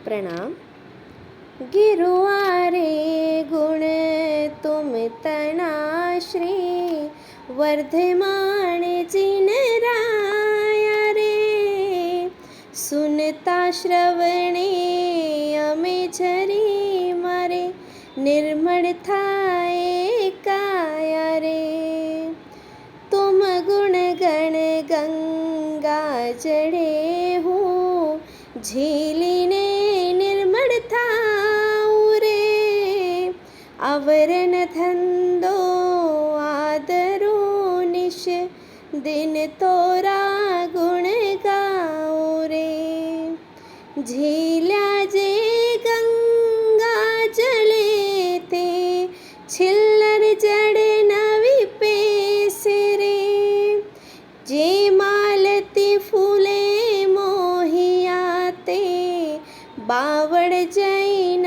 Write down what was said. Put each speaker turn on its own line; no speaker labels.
प्रणाम। गिरुआरे गुण तुम तना श्री वर्धमान जिन राया रे। सुनता श्रवणे अमे झरी मारे निर्मल थाए काया रे। तुम गुण गण गंगा जड़े हूँ झीलीने निर्मल थाऊं रे। आवरण धंधो आदरो निश दिन तोरा गुण गाऊं रे। झील्या जे गंगा जले ते छिल्लर जड़ नवी पेस रे। जे मालती फूले मोहिया ते बावड़ जैन